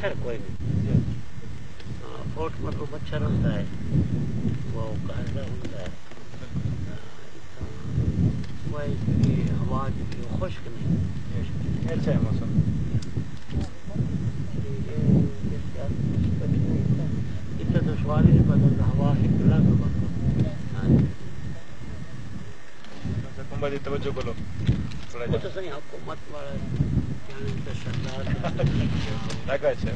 मच्छर कोई नहीं। फोट मतलब मच्छर होता है वो कांदा होता है वही हवा खुश्क नहीं। अच्छा है मौसम। इतना तो सवाल ही नहीं पता हवा से खुला कुंभा जी तवज्जो करो थोड़ा वो तो सही हुकूमत वाला तो सरदार लगा अच्छा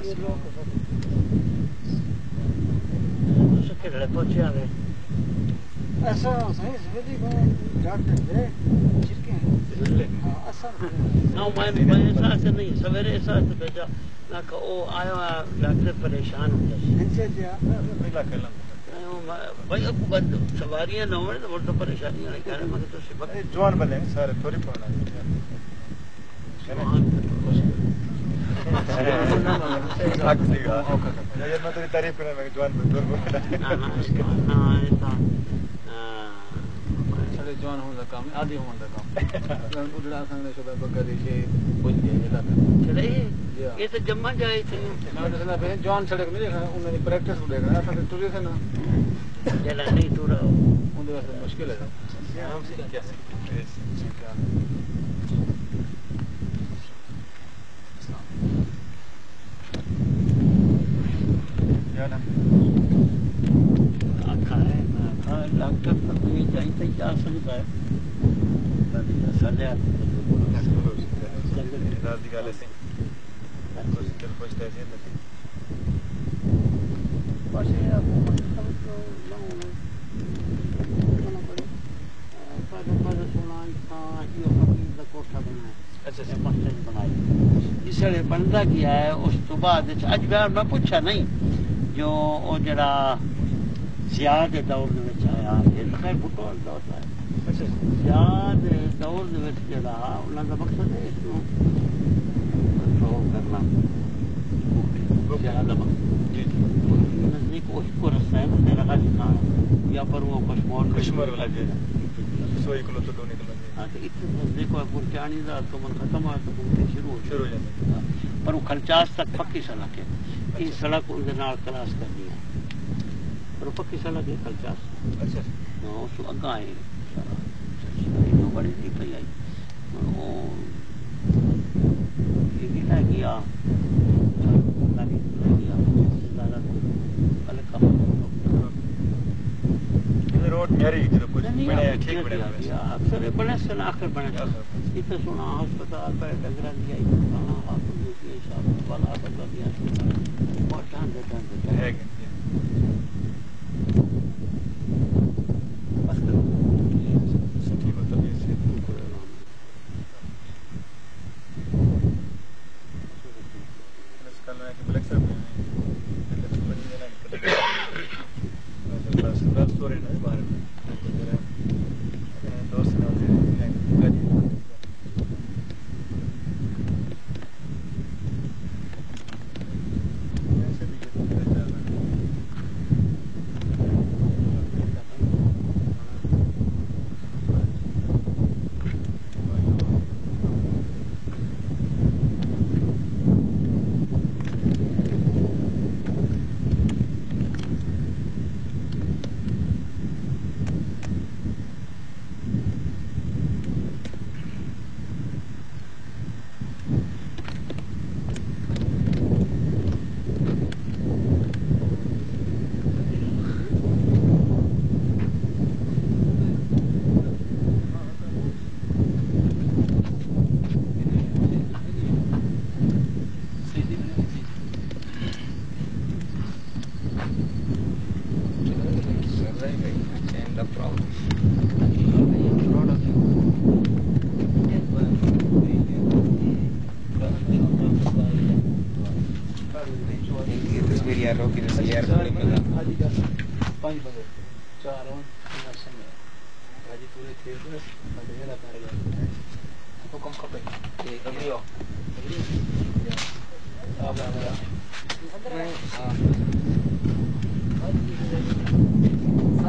ये लोग तो पहुंचे आ गए ऐसा सही सवेदी को डॉक्टर दे चिरके असल ना मैं साथ से नहीं सवेरे साथ भेजा ना को ओ आयो डॉक्टर परेशान होता है इनसे दिया पहला कलम भाई अब बंद सवारियां न होने तो वो तो परेशानी नहीं करे मगर तो सिर्फ जवान बने सारे थोड़ी पढ़ना है मैं तेरी तारीफ करने में जवान ना सारे जवान होने का काम आदि होने का काम उड़ना संग सुबह बकरी के कुछ ये लगा चले ये तो जम्मा जाए थे मैं तो ना पे जवान सड़क में देखा उन्होंने प्रैक्टिस को देखा था टूरे थे ना चला नहीं टूरा उनके वास्ते मुश्किल है डॉक्टर तक ये जाते क्या सकता है सजा रात गाले से कुछ चल पहुंचता है नहीं पासे आपको मतलब तो लाऊं करना पड़े पर सोना था ये फकीर का कोठा बना है अच्छा से मस्जिद बनाई इसलिए बनता किया है उस तो बाद आज मैं पूछा नहीं जो वो जरा ज़ियाद दौर में आया ये तो खैर भुट्टो दौर है अच्छा ज़ियाद दौर में जरा उन्होंने मकसद है इसको कंट्रोल करना ज़्यादा नज़दीक उसको रस्ता है मेरा खाली खाना या पर वो कश्मीर वाला जे 100 किलो तो 2 निकल हाँ तो इतने नज़दीक है पुरचानी का तो मन खत्म है तो घूमते शुरू हो जाते पर वो खलचास तक पक्की सड़क है इस सड़क उनके नाल क्रॉस करनी है पर पक्की सड़क है खलचास अच्छा उस अग्गा है सारा बड़ी नहीं पई आई ये गिला गया रोड मेरी जो कुछ बने ठीक बने अक्सर बने से आखिर बने इतना सोना अस्पताल पर डगरा दिया इतना हॉस्पिटल दिया सब वाला बदला दिया बहुत टाइम है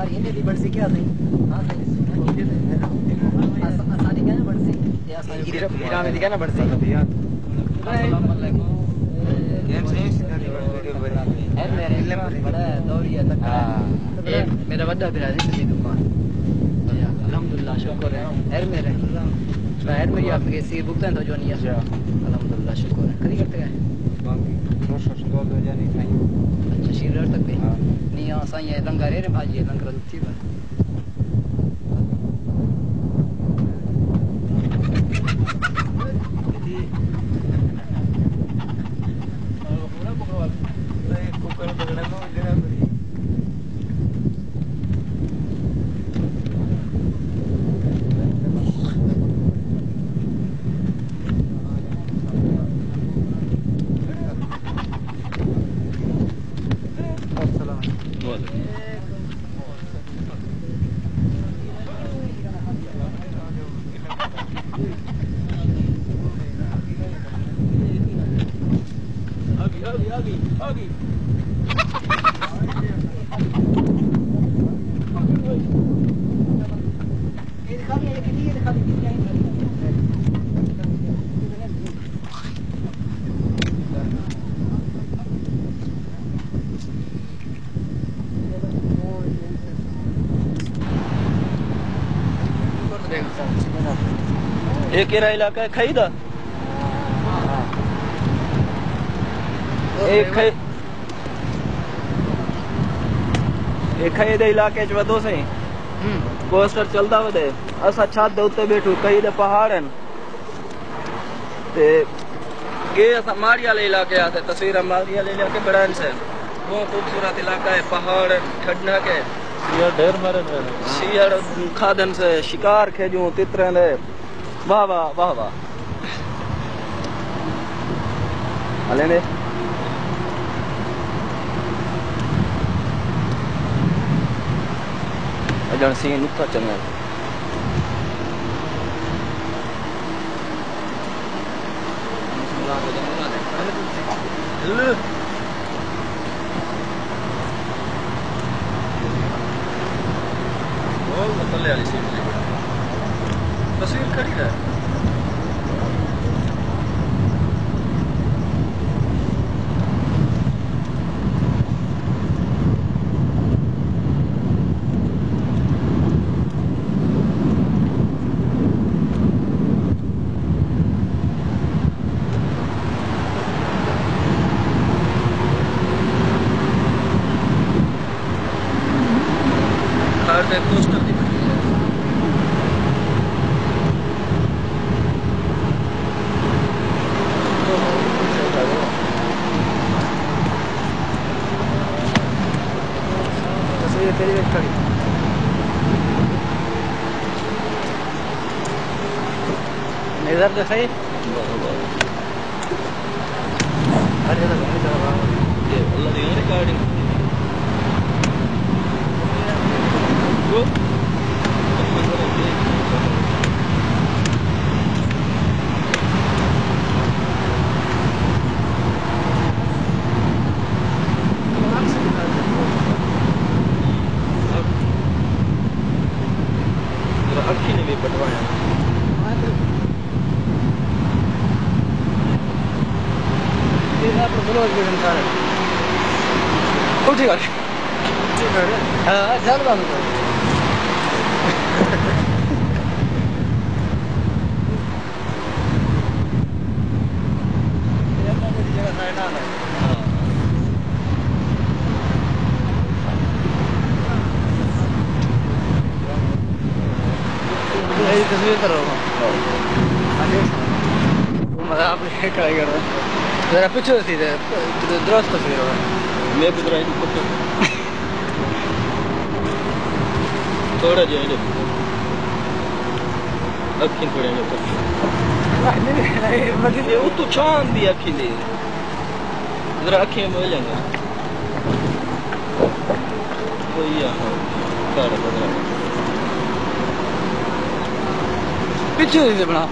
ये भी बड़ी सी क्या नहीं हाँ आसानी दिया ना बढ़ से या हीरा में दिया ना बढ़ से अस्सलाम वालेकुम ये से वीडियो बना है मेरे बड़ा दौड़िया तक ये मेरा बड़ा बिरादर की दुकान अल्हम्दुलिल्लाह शुक्र है मेरे शायद मेरी आपके सी भुगतान तो जो नहीं है अल्हम्दुलिल्लाह शुक्र है कभी करते हैं बाकी 200 नहीं था अच्छा शीर तक भी नहीं आसा ये लंगर रे भाजी लंगर दुती बा एक केरा इलाका है खईदा एक खई दे इलाके च वदो सही पोस्टर चलदा वदे असा छत दे उत्ते बैठू कई दे पहाड़ हैं ते के असा मारी वाले इलाके आते तस्वीर मारी वाले इलाके बड़ान से वो खूबसूरत इलाका है पहाड़ ठंडा के ये ढेर मारे सियाड़ खादन से शिकार खेजू तितरे ने वाह वाह वाह वाह हले ने अजन सी नुक्ता चंगा तले वाली सीट तस्वीर खड़ी है कोस्टर दिख रही है तस्वीर तेरी एक खड़ी इधर तो सही अरे ये अल्लाह दी रिकॉर्डिंग go अक्की ने भी पटवाया उठी गई हाँ चल बंद तस्वीर कर रहा हूँ आप जरा पीछे दुरुस्त तस्वीर होगा मैं थोड़ा जो अखी थोड़े वो तो चांद दी अखी दे जरा अखी में हो जाएंगे पीछे से बना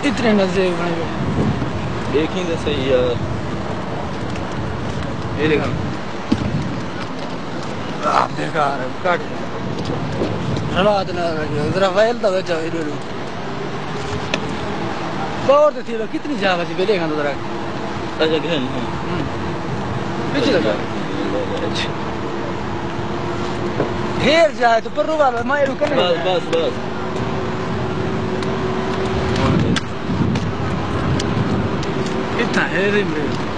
इतने नजदीक बने देखी तो सही यार ये देखो बेकार है काट हालात ना जरा वायल तो बचा इधर बाहर तो थी लो कितनी जगह थी पहले खान तो जरा अच्छा घेन पीछे लगा ढेर जाए तो पर रुका मैं रुकने बस बस बस कितना है रे मेरे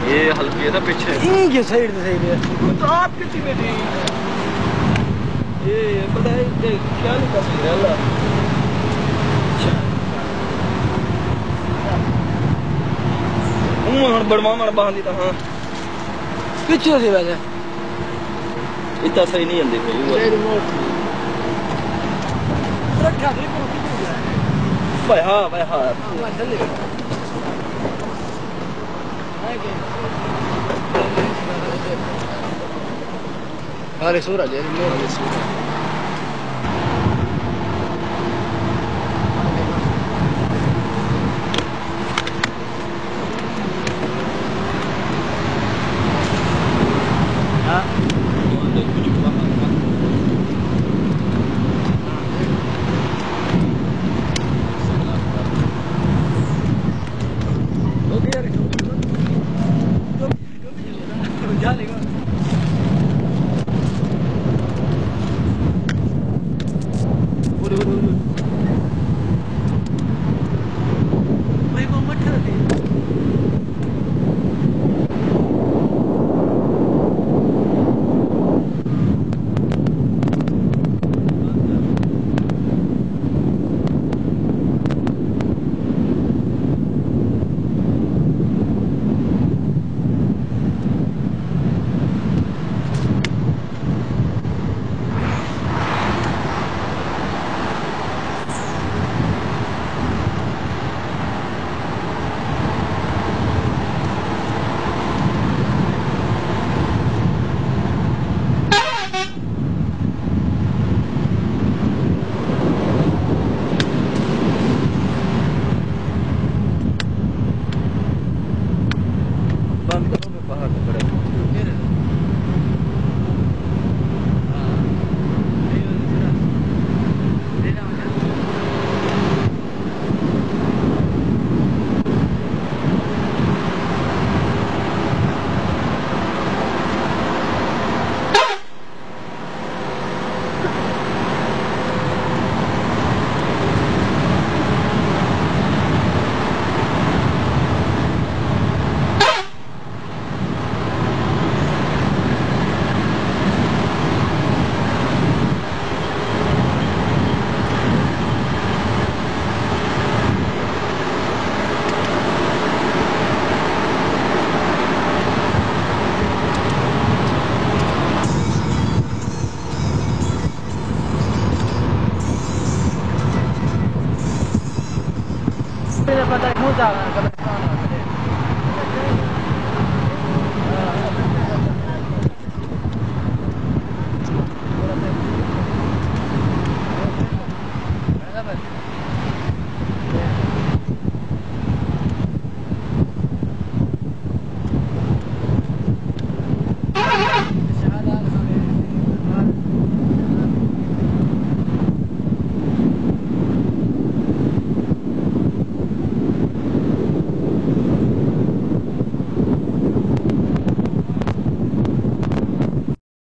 ये हल्की है ना पीछे ये साइड से सही है तो आप कितनी बेटी ये पता है ये क्या लिखा है अल्लाह बड़मा मन बांधी था हाँ पीछे से वजह इतना सही नहीं आंदी भाई रखा दे भाई हाँ अरे सूरज है मेरे सूरज पता है मुझे